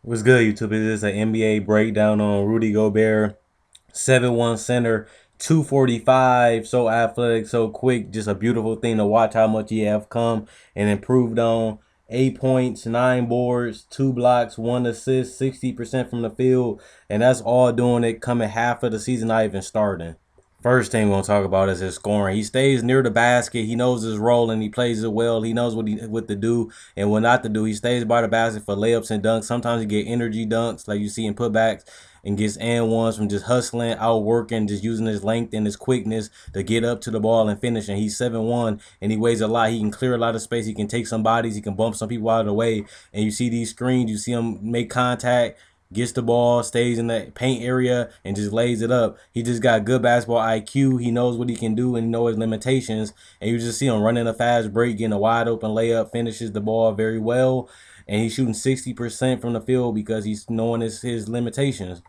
What's good, YouTube? It is an NBA breakdown on Rudy Gobert, 7'1" center, 245, so athletic, so quick. Just a beautiful thing to watch how much he have come and improved on. 8 points, 9 boards, 2 blocks, 1 assist, 60% from the field, and that's all doing it coming half of the season, not even starting. First thing we're gonna talk about is his scoring. He stays near the basket. He knows his role and he plays it well. He knows what to do and what not to do. He stays by the basket for layups and dunks. Sometimes he get energy dunks like you see in putbacks and gets and ones from just hustling, outworking, just using his length and his quickness to get up to the ball and finish. And he's 7'1" and he weighs a lot. He can clear a lot of space. He can take some bodies. He can bump some people out of the way. And you see these screens. You see him make contact, gets the ball, stays in the paint area, and just lays it up. He just got good basketball IQ. He knows what he can do and know his limitations. And you just see him running a fast break, getting a wide open layup, finishes the ball very well. And he's shooting 60% from the field because he's knowing his limitations.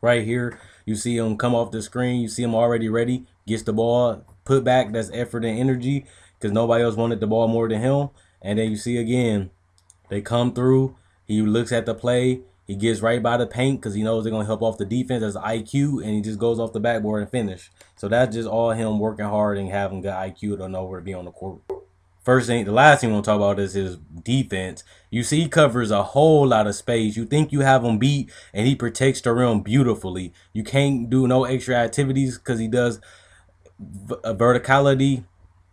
Right here, you see him come off the screen. You see him already ready, gets the ball, put back. That's effort and energy because nobody else wanted the ball more than him. And then you see again, they come through. He looks at the play. He gets right by the paint because he knows they're going to help off the defense. That's IQ, and he just goes off the backboard and finish. So that's just all him working hard and having good IQ to know where to be on the court. First thing, the last thing we'll talk about is his defense. You see he covers a whole lot of space. You think you have him beat, and he protects the rim beautifully. You can't do no extra activities because he does a verticality.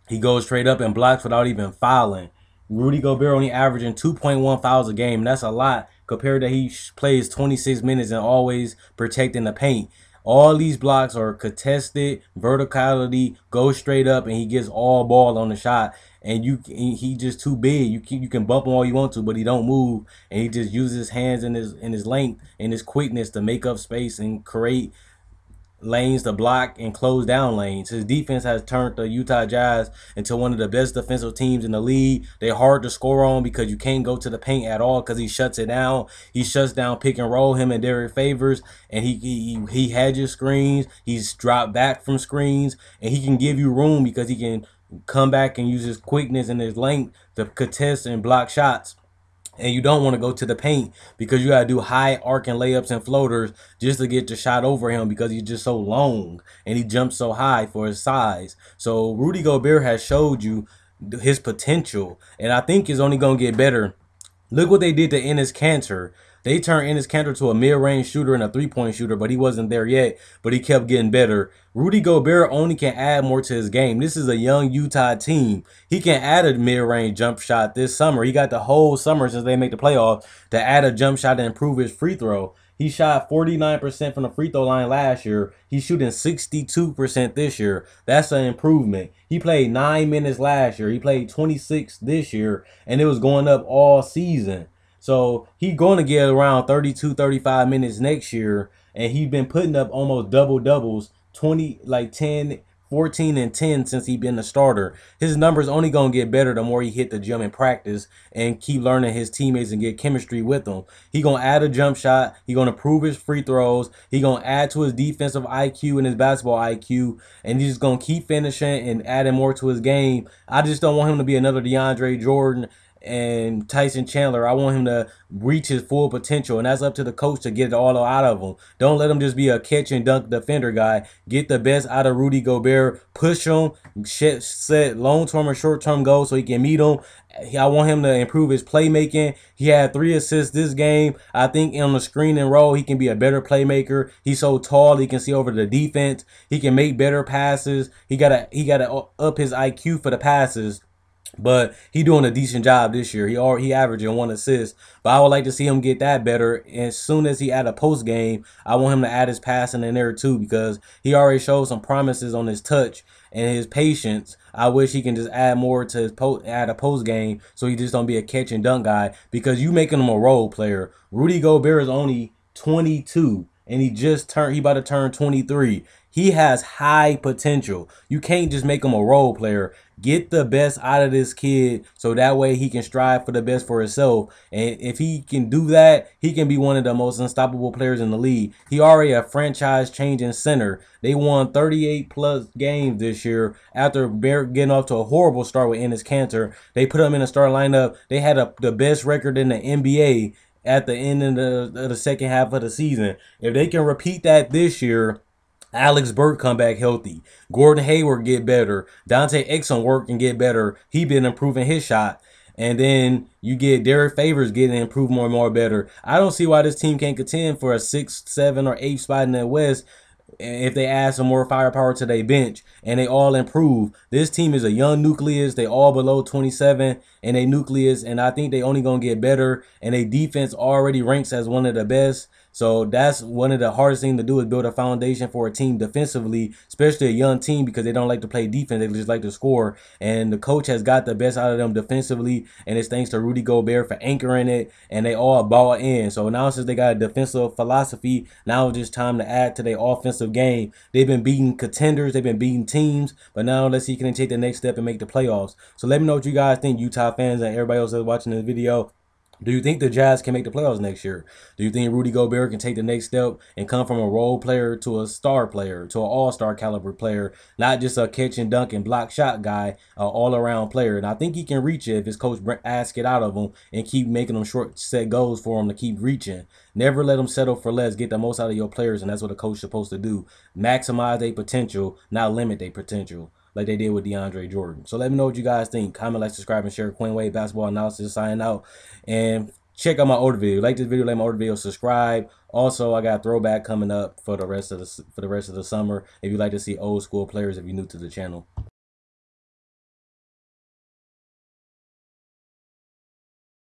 He goes straight up and blocks without even fouling. Rudy Gobert only averaging 2.1 fouls a game. That's a lot compared to he plays 26 minutes and always protecting the paint. All these blocks are contested, verticality, goes straight up, and he gets all ball on the shot. And he just too big. You can bump him all you want to, but he don't move, and he just uses his hands and his length and his quickness to make up space and create lanes to block and close down lanes. His defense has turned the Utah Jazz into one of the best defensive teams in the league. They're hard to score on because you can't go to the paint at all because he shuts it down. He shuts down pick and roll, him and Derek Favors, and he hedges screens. He's dropped back from screens, and he can give you room because he can come back and use his quickness and his length to contest and block shots. And you don't want to go to the paint because you got to do high arcing layups and floaters just to get the shot over him because he's just so long and he jumps so high for his size. So Rudy Gobert has showed you his potential, and I think it's only going to get better. Look what they did to Enes Kanter. They turned Enes Kanter to a mid-range shooter and a three-point shooter, but he wasn't there yet, but he kept getting better. Rudy Gobert only can add more to his game. This is a young Utah team. He can add a mid-range jump shot this summer. He got the whole summer since they make the playoffs to add a jump shot and improve his free throw. He shot 49% from the free throw line last year. He's shooting 62% this year. That's an improvement. He played 9 minutes last year. He played 26 this year, and it was going up all season. So he's going to get around 32, 35 minutes next year, and he's been putting up almost double doubles, 20, like 10, 14 and 10 since he's been the starter. His numbers only going to get better the more he hit the gym in practice and keep learning his teammates and get chemistry with them. He going to add a jump shot. He going to improve his free throws. He going to add to his defensive IQ and his basketball IQ, and he's just going to keep finishing and adding more to his game. I just don't want him to be another DeAndre Jordan and Tyson Chandler. I want him to reach his full potential, and that's up to the coach to get it all out of him. Don't let him just be a catch and dunk defender guy. Get the best out of Rudy Gobert. Push him. Set long-term or short-term goals so he can meet them. I want him to improve his playmaking. He had 3 assists this game. I think on the screen and roll, he can be a better playmaker. He's so tall, he can see over the defense. He can make better passes. He gotta up his IQ for the passes. But he doing a decent job this year. He averaging 1 assist. But I would like to see him get that better. And as soon as he add a post game, I want him to add his passing in there too, because he already showed some promises on his touch and his patience. I wish he can just add more to his add a post game so he just don't be a catch and dunk guy, because you making him a role player. Rudy Gobert is only 22 and he about to turn 23. He has high potential. You can't just make him a role player. Get the best out of this kid so that way he can strive for the best for himself. And if he can do that, he can be one of the most unstoppable players in the league. He already a franchise-changing center. They won 38+ games this year after getting off to a horrible start with Enes Kanter. They put him in a starting lineup. They had the best record in the NBA. at the end of the second half of the season. If they can repeat that this year, Alex Burke come back healthy. Gordon Hayward get better. Dante Exum work and get better. He been improving his shot. And then you get Derek Favors getting improved more and more better. I don't see why this team can't contend for a 6, 7, or 8 spot in the West if they add some more firepower to their bench and they all improve. This team is a young nucleus. They all below 27 in a nucleus, and I think they only gonna get better. And their defense already ranks as one of the best. So that's one of the hardest things to do, is build a foundation for a team defensively, especially a young team, because they don't like to play defense. They just like to score. And the coach has got the best out of them defensively, and it's thanks to Rudy Gobert for anchoring it, and they all ball in. So now since they got a defensive philosophy, now it's just time to add to their offensive game. They've been beating contenders, they've been beating teams, but now let's see, can they take the next step and make the playoffs? So let me know what you guys think, Utah fans and everybody else that's watching this video. Do you think the Jazz can make the playoffs next year? Do you think Rudy Gobert can take the next step and come from a role player to a star player, to an all-star caliber player, not just a catch and dunk and block shot guy, an all-around player? And I think he can reach it if his coach asks it out of him and keep making them short set goals for him to keep reaching. Never let them settle for less. Get the most out of your players, and that's what a coach is supposed to do. Maximize their potential, not limit their potential, like they did with DeAndre Jordan. So let me know what you guys think. Comment, like, subscribe, and share. Quinn Wade Basketball Analysis signing out. And check out my older video. Like this video, like my older video, subscribe. Also, I got a throwback coming up for the rest of the summer. If you like to see old school players, if you're new to the channel.